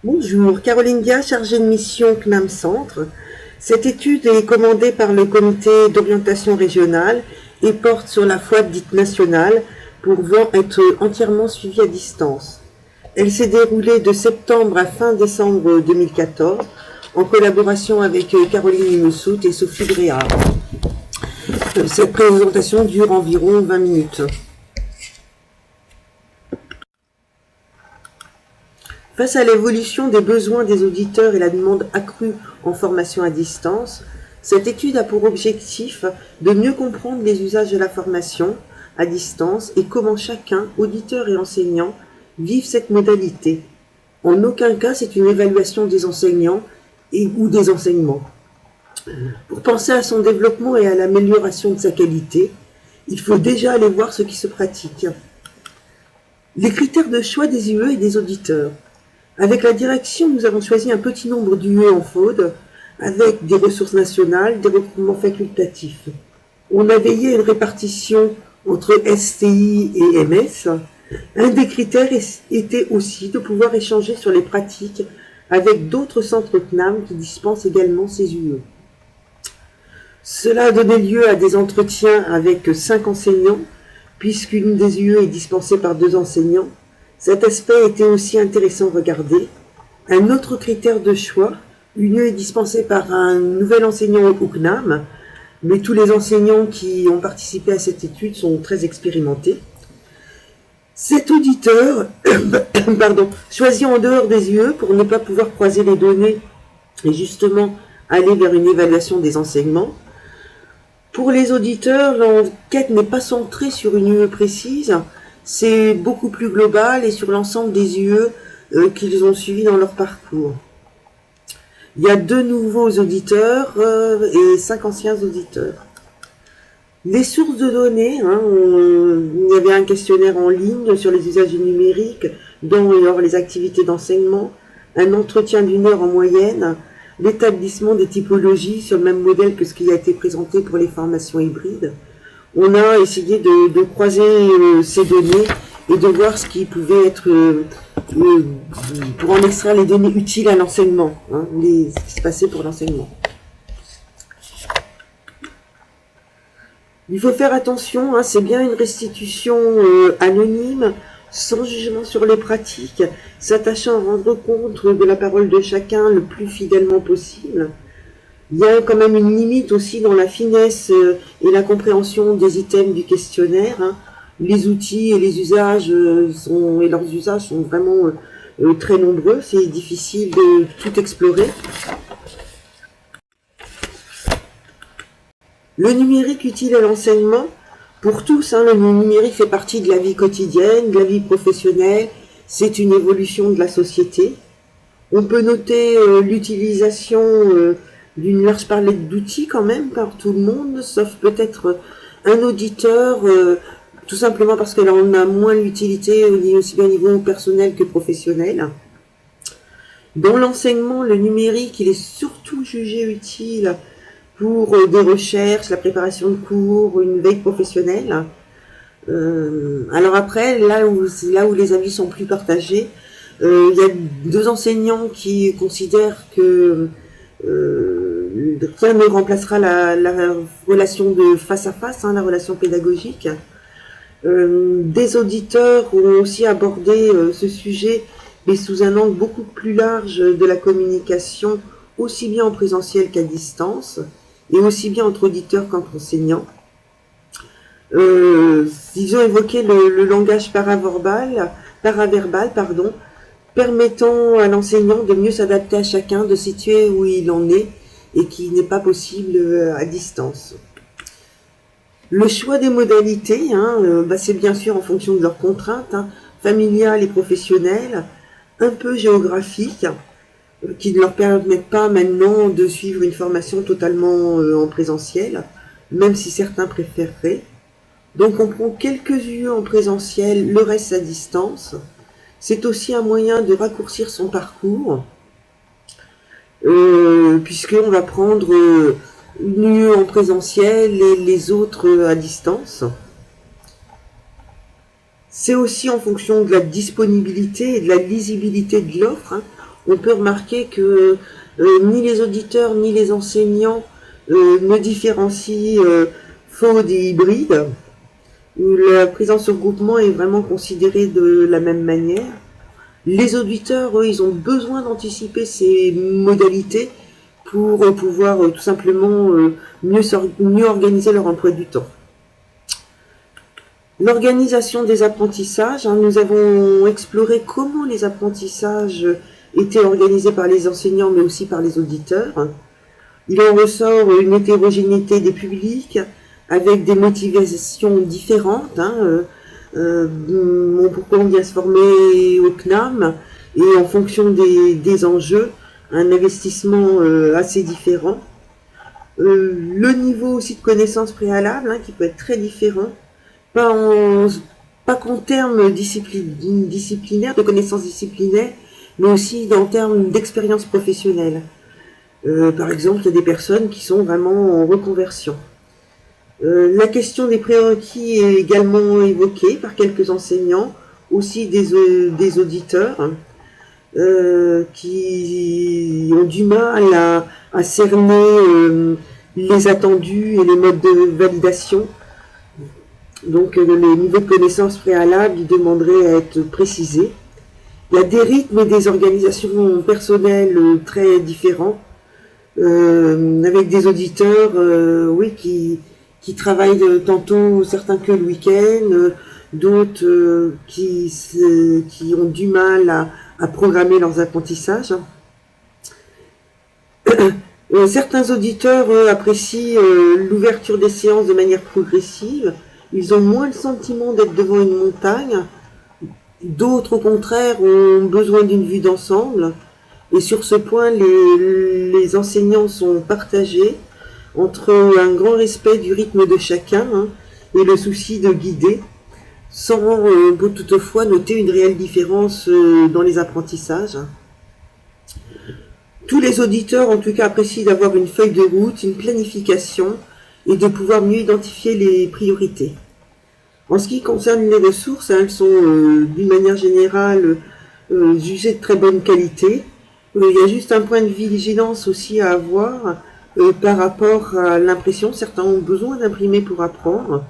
Bonjour, Caroline Dia, chargée de mission CNAM Centre. Cette étude est commandée par le comité d'orientation régionale et porte sur la foi dite nationale pour être entièrement suivie à distance. Elle s'est déroulée de septembre à fin décembre 2014 en collaboration avec Caroline Limessout et Sophie Bréard. Cette présentation dure environ 20 minutes. Face à l'évolution des besoins des auditeurs et la demande accrue en formation à distance, cette étude a pour objectif de mieux comprendre les usages de la formation à distance et comment chacun, auditeur et enseignant, vivent cette modalité. En aucun cas, c'est une évaluation des enseignants ou des enseignements. Pour penser à son développement et à l'amélioration de sa qualité, il faut déjà aller voir ce qui se pratique. Les critères de choix des UE et des auditeurs. Avec la direction, nous avons choisi un petit nombre d'UE en fraude, avec des ressources nationales, des regroupements facultatifs. On a veillé à une répartition entre STI et MS. Un des critères était aussi de pouvoir échanger sur les pratiques avec d'autres centres CNAM qui dispensent également ces UE. Cela a donné lieu à des entretiens avec 5 enseignants, puisqu'une des UE est dispensée par 2 enseignants. Cet aspect était aussi intéressant à regarder. Un autre critère de choix, une UE est dispensée par un nouvel enseignant au CNAM, mais tous les enseignants qui ont participé à cette étude sont très expérimentés. Cet auditeur, choisi en dehors des UE pour ne pas pouvoir croiser les données et justement aller vers une évaluation des enseignements. Pour les auditeurs, l'enquête n'est pas centrée sur une UE précise, c'est beaucoup plus global et sur l'ensemble des UE qu'ils ont suivis dans leur parcours. Il y a 2 nouveaux auditeurs et 5 anciens auditeurs. Les sources de données, il y avait un questionnaire en ligne sur les usages du numérique, dont les activités d'enseignement, un entretien d'1 heure en moyenne, l'établissement des typologies sur le même modèle que ce qui a été présenté pour les formations hybrides. On a essayé de croiser ces données et de voir ce qui pouvait être, pour en extraire les données utiles à l'enseignement, ce qui se passait pour l'enseignement. Il faut faire attention, c'est bien une restitution anonyme, sans jugement sur les pratiques, s'attachant à rendre compte de la parole de chacun le plus fidèlement possible. Il y a quand même une limite aussi dans la finesse et la compréhension des items du questionnaire. Les outils et les usages et leurs usages sont vraiment très nombreux. C'est difficile de tout explorer. Le numérique utile à l'enseignement, pour tous, le numérique fait partie de la vie quotidienne, de la vie professionnelle. C'est une évolution de la société. On peut noter l'utilisation d'une large palette d'outils quand même par tout le monde, sauf peut-être un auditeur, tout simplement parce qu'elle en a moins l'utilité aussi bien au niveau personnel que professionnel. Dans l'enseignement, le numérique, il est surtout jugé utile pour des recherches, la préparation de cours, une veille professionnelle. Alors après, là où les avis sont plus partagés, il y a 2 enseignants qui considèrent que rien ne remplacera la relation de face à face, la relation pédagogique. Des auditeurs ont aussi abordé ce sujet, mais sous un angle beaucoup plus large de la communication, aussi bien en présentiel qu'à distance, et aussi bien entre auditeurs qu'entre enseignants. Ils ont évoqué le langage paraverbal, permettant à l'enseignant de mieux s'adapter à chacun, de situer où il en est, et qui n'est pas possible à distance. Le choix des modalités, c'est bien sûr en fonction de leurs contraintes, familiales et professionnelles, un peu géographiques, qui ne leur permettent pas maintenant de suivre une formation totalement en présentiel, même si certains préféreraient. Donc on prend quelques UE en présentiel, le reste à distance. C'est aussi un moyen de raccourcir son parcours, puisqu'on va prendre une UE en présentiel et les autres à distance. C'est aussi en fonction de la disponibilité et de la lisibilité de l'offre. on peut remarquer que ni les auditeurs ni les enseignants ne différencient faux et hybride, où la présence au groupement est vraiment considérée de la même manière. Les auditeurs, eux, ils ont besoin d'anticiper ces modalités pour pouvoir tout simplement mieux organiser leur emploi du temps. L'organisation des apprentissages, hein, nous avons exploré comment les apprentissages étaient organisés par les enseignants mais aussi par les auditeurs. Il en ressort une hétérogénéité des publics avec des motivations différentes. Pourquoi on vient se former au CNAM et en fonction des enjeux, un investissement assez différent. Le niveau aussi de connaissances préalables qui peut être très différent. Pas qu'en termes disciplinaires, de connaissances disciplinaires, mais aussi en termes d'expérience professionnelle. Par exemple, il y a des personnes qui sont vraiment en reconversion. La question des prérequis est également évoquée par quelques enseignants, aussi des auditeurs, qui ont du mal à cerner les attendus et les modes de validation. Donc les niveaux de connaissances préalables, ils demanderaient à être précisés. Il y a des rythmes et des organisations personnelles très différents, avec des auditeurs qui travaillent tantôt certains que le week-end, d'autres qui ont du mal à programmer leurs apprentissages. Certains auditeurs apprécient l'ouverture des séances de manière progressive. Ils ont moins le sentiment d'être devant une montagne. D'autres, au contraire, ont besoin d'une vue d'ensemble. Et sur ce point, les enseignants sont partagés entre un grand respect du rythme de chacun et le souci de guider, sans toutefois noter une réelle différence dans les apprentissages. Tous les auditeurs, en tout cas, apprécient d'avoir une feuille de route, une planification, et de pouvoir mieux identifier les priorités. En ce qui concerne les ressources, elles sont d'une manière générale jugées de très bonne qualité. Il y a juste un point de vigilance aussi à avoir par rapport à l'impression. Certains ont besoin d'imprimer pour apprendre.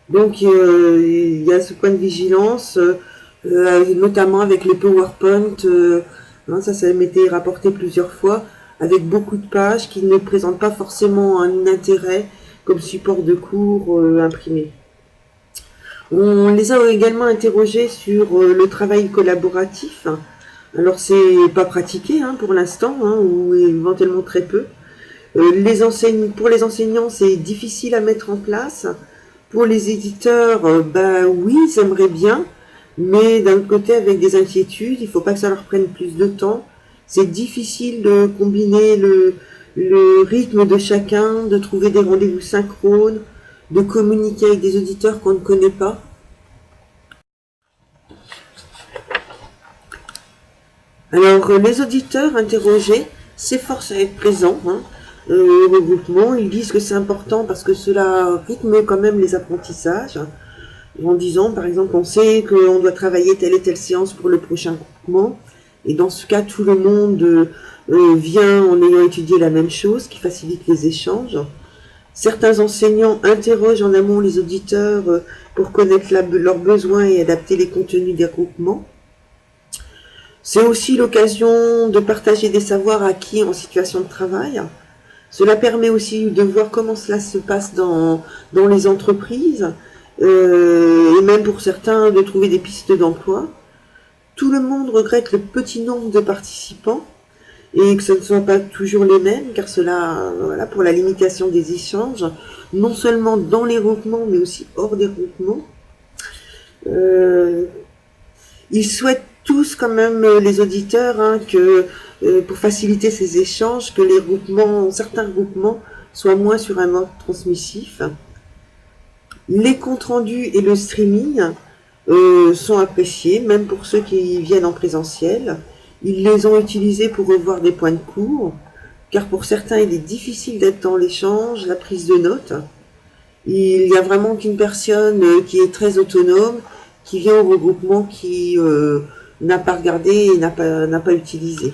Donc il y a ce point de vigilance, notamment avec les PowerPoint. Ça m'était rapporté plusieurs fois, avec beaucoup de pages qui ne présentent pas forcément un intérêt comme support de cours imprimé. On les a également interrogés sur le travail collaboratif. Alors c'est pas pratiqué pour l'instant, ou éventuellement très peu. Pour les enseignants, c'est difficile à mettre en place. Pour les éditeurs, oui, ils aimeraient bien, mais d'un autre côté avec des inquiétudes. Il ne faut pas que ça leur prenne plus de temps. C'est difficile de combiner le rythme de chacun, de trouver des rendez-vous synchrones, de communiquer avec des auditeurs qu'on ne connaît pas. Alors, les auditeurs interrogés s'efforcent à être présents au regroupement. Ils disent que c'est important parce que cela rythme quand même les apprentissages. En disant, par exemple, on sait qu'on doit travailler telle et telle séance pour le prochain groupement. Et dans ce cas, tout le monde vient en ayant étudié la même chose, qui facilite les échanges. Certains enseignants interrogent en amont les auditeurs pour connaître leurs besoins et adapter les contenus des groupements. C'est aussi l'occasion de partager des savoirs acquis en situation de travail. Cela permet aussi de voir comment cela se passe dans les entreprises, et même pour certains de trouver des pistes d'emploi. Tout le monde regrette le petit nombre de participants et que ce ne soit pas toujours les mêmes, car cela, pour la limitation des échanges, non seulement dans les groupements, mais aussi hors des groupements. Ils souhaitent tous, quand même, les auditeurs, que pour faciliter ces échanges, que certains groupements soient moins sur un mode transmissif. Les comptes rendus et le streaming sont appréciés, même pour ceux qui viennent en présentiel. Ils les ont utilisés pour revoir des points de cours, car pour certains, il est difficile d'être dans l'échange, la prise de notes. Il n'y a vraiment qu'une personne qui est très autonome, qui vient au regroupement, qui n'a pas regardé et n'a pas utilisé.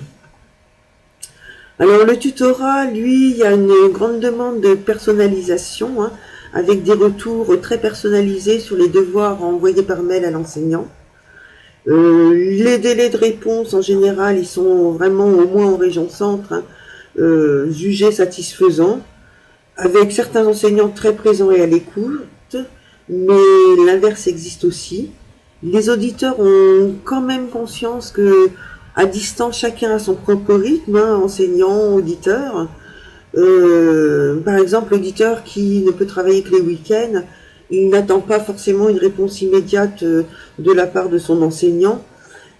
Alors le tutorat, lui, il y a une grande demande de personnalisation, hein, avec des retours très personnalisés sur les devoirs envoyés par mail à l'enseignant. Les délais de réponse, en général, ils sont vraiment, au moins en région centre, hein, jugés satisfaisants, avec certains enseignants très présents et à l'écoute, mais l'inverse existe aussi. Les auditeurs ont quand même conscience que, à distance, chacun a son propre rythme, hein, enseignant, auditeur. Par exemple, l'auditeur qui ne peut travailler que les week-ends, il n'attend pas forcément une réponse immédiate de la part de son enseignant,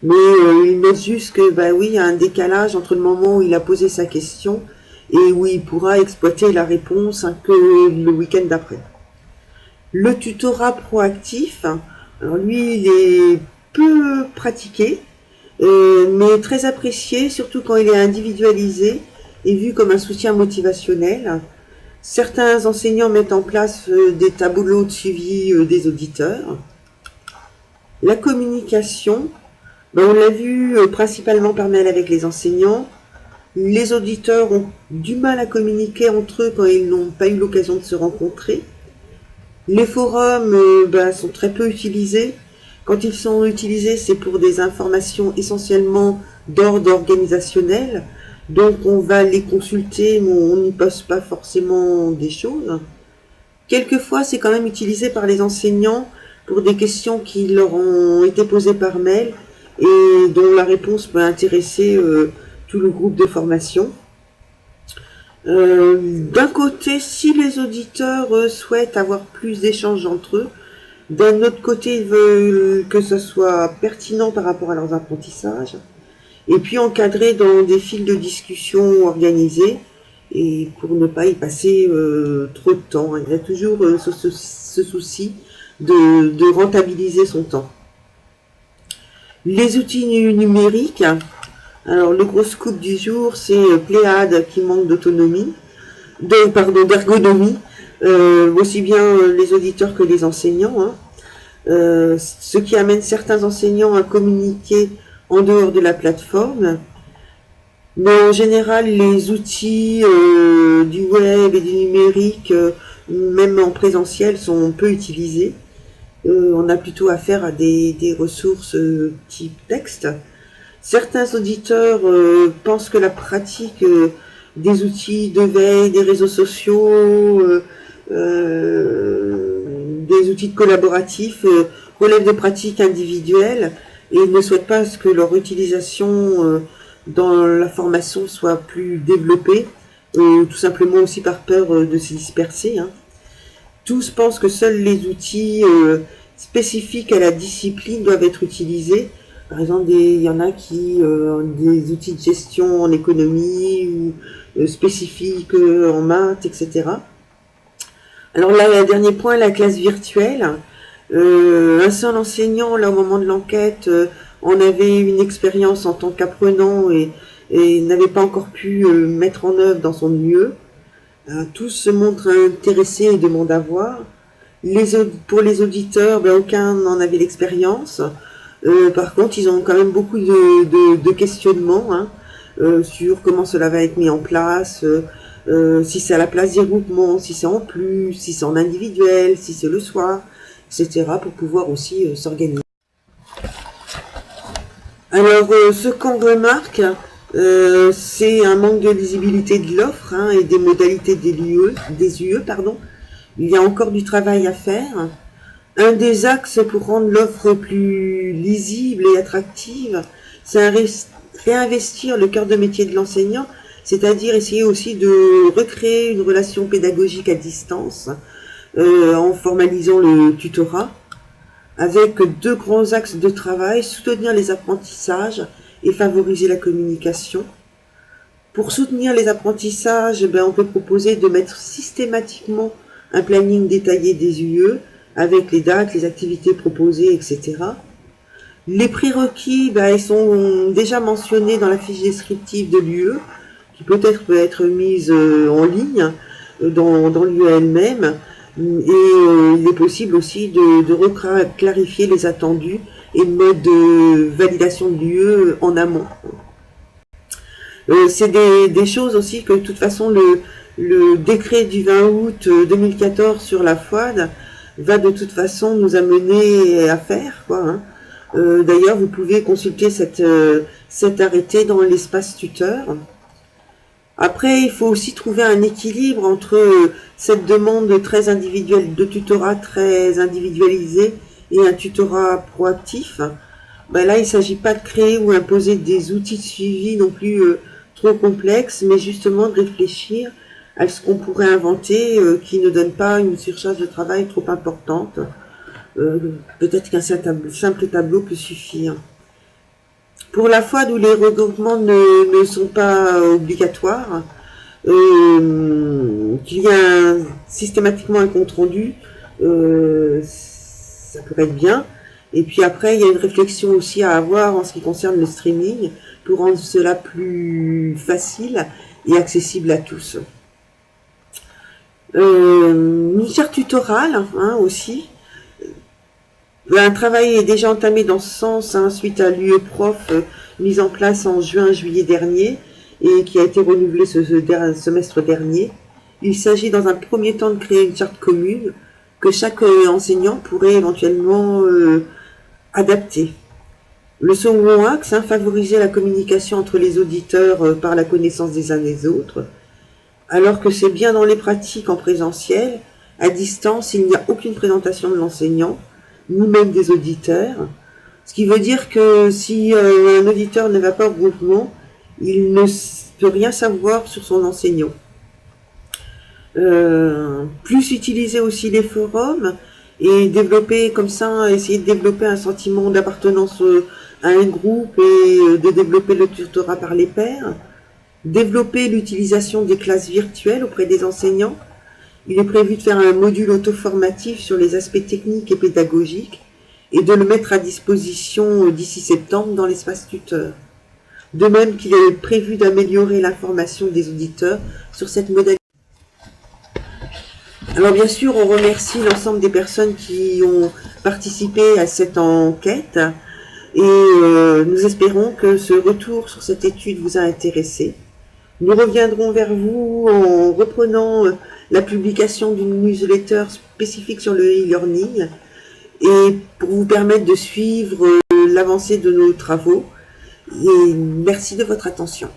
mais il note juste que, bah oui, il y a un décalage entre le moment où il a posé sa question et où il pourra exploiter la réponse, hein, que le week-end d'après. Le tutorat proactif, alors lui, il est peu pratiqué, mais très apprécié, surtout quand il est individualisé et vu comme un soutien motivationnel. Certains enseignants mettent en place des tableaux de suivi des auditeurs. La communication, ben on l'a vu principalement par mail avec les enseignants. Les auditeurs ont du mal à communiquer entre eux quand ils n'ont pas eu l'occasion de se rencontrer. Les forums sont très peu utilisés. Quand ils sont utilisés, c'est pour des informations essentiellement d'ordre organisationnel. Donc on va les consulter, mais on n'y poste pas forcément des choses. Quelquefois, c'est quand même utilisé par les enseignants pour des questions qui leur ont été posées par mail et dont la réponse peut intéresser tout le groupe de formation. D'un côté, si les auditeurs souhaitent avoir plus d'échanges entre eux, d'un autre côté, ils veulent que ce soit pertinent par rapport à leurs apprentissages, et puis encadré dans des fils de discussion organisés, et pour ne pas y passer trop de temps. Il y a toujours ce souci de rentabiliser son temps. Les outils numériques, alors le gros scoop du jour, c'est Pléiade qui manque d'ergonomie, aussi bien les auditeurs que les enseignants, hein. Ce qui amène certains enseignants à communiquer en dehors de la plateforme. Mais en général, les outils du web et du numérique, même en présentiel, sont peu utilisés. On a plutôt affaire à des ressources type texte. Certains auditeurs pensent que la pratique des outils de veille, des réseaux sociaux, des outils collaboratifs relèvent de pratiques individuelles et ils ne souhaitent pas que leur utilisation dans la formation soit plus développée, tout simplement aussi par peur de se disperser, hein. Tous pensent que seuls les outils spécifiques à la discipline doivent être utilisés. Par exemple, il y en a qui ont des outils de gestion en économie ou spécifiques en maths, etc. Alors là, le dernier point, la classe virtuelle. Un seul enseignant, là, au moment de l'enquête, en avait une expérience en tant qu'apprenant et n'avait pas encore pu mettre en œuvre dans son lieu. Tous se montrent intéressés et demandent à voir. Pour les auditeurs, aucun n'en avait l'expérience. Par contre, ils ont quand même beaucoup de questionnements, hein, sur comment cela va être mis en place, si c'est à la place des groupements, si c'est en plus, si c'est en individuel, si c'est le soir, etc. pour pouvoir aussi s'organiser. Alors, ce qu'on remarque, c'est un manque de lisibilité de l'offre, hein, et des modalités des UE. Il y a encore du travail à faire. Un des axes pour rendre l'offre plus lisible et attractive, c'est réinvestir le cœur de métier de l'enseignant, c'est-à-dire essayer aussi de recréer une relation pédagogique à distance en formalisant le tutorat, avec deux grands axes de travail: soutenir les apprentissages et favoriser la communication. Pour soutenir les apprentissages, on peut proposer de mettre systématiquement un planning détaillé des UE, avec les dates, les activités proposées, etc. Les prérequis, ils sont déjà mentionnés dans la fiche descriptive de l'UE, qui peut être mise en ligne dans l'UE elle-même. Et il est possible aussi de clarifier les attendus et le mode de validation de l'UE en amont. C'est des choses aussi que de toute façon le décret du 20 août 2014 sur la FOAD va de toute façon nous amener à faire, quoi, hein. D'ailleurs, vous pouvez consulter cet arrêté dans l'espace tuteur. Après, il faut aussi trouver un équilibre entre cette demande très individuelle, de tutorat très individualisé et un tutorat proactif. Ben là, il ne s'agit pas de créer ou imposer des outils de suivi non plus trop complexes, mais justement de réfléchir à ce qu'on pourrait inventer qui ne donne pas une surcharge de travail trop importante. Peut-être qu'un simple tableau peut suffire. Pour la FOAD où les regroupements ne sont pas obligatoires, qu'il y a systématiquement un compte rendu, ça pourrait être bien. Et puis après, il y a une réflexion aussi à avoir en ce qui concerne le streaming pour rendre cela plus facile et accessible à tous. Une charte tutorale, hein, aussi. Un travail est déjà entamé dans ce sens, hein, suite à l'UE Prof mise en place en juillet dernier et qui a été renouvelée ce semestre dernier. Il s'agit dans un premier temps de créer une charte commune que chaque enseignant pourrait éventuellement adapter. Le second axe, hein, favoriser la communication entre les auditeurs par la connaissance des uns des autres, alors que c'est bien dans les pratiques en présentiel. À distance, il n'y a aucune présentation de l'enseignant, ni même des auditeurs, ce qui veut dire que si un auditeur ne va pas au groupement, il ne peut rien savoir sur son enseignant. Plus utiliser aussi les forums et développer comme ça, essayer de développer un sentiment d'appartenance à un groupe et de développer le tutorat par les pairs. Développer l'utilisation des classes virtuelles auprès des enseignants. Il est prévu de faire un module auto-formatif sur les aspects techniques et pédagogiques et de le mettre à disposition d'ici septembre dans l'espace tuteur. De même qu'il est prévu d'améliorer l'information des auditeurs sur cette modalité. Alors bien sûr, on remercie l'ensemble des personnes qui ont participé à cette enquête et nous espérons que ce retour sur cette étude vous a intéressé. Nous reviendrons vers vous en reprenant la publication d'une newsletter spécifique sur le e-learning et pour vous permettre de suivre l'avancée de nos travaux. Et merci de votre attention.